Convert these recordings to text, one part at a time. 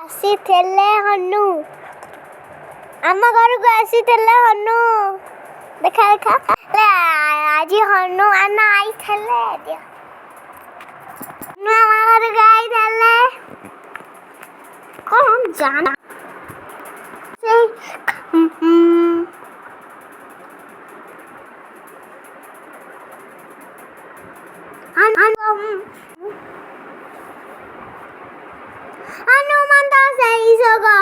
ଆସିଥିଲେ ହନୁ ଆମ ଘରକୁ ଆସିଥିଲେ ହନୁ ଦେଖା ଆଜି ହନୁମାନ ଆଇଥିଲେ ଆମ ଘରକୁ ଆଇଥିଲେ କଣ ଜାଣା हनुमंत सही सगा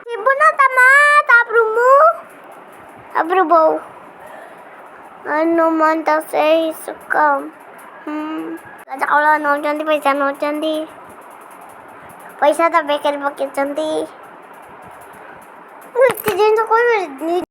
Ibuna tama tabru bau Hanumant सही सगा चावल नौचंदी पैसा नौचंदी पैसा तो बेकार पकेचंदी जिन कोई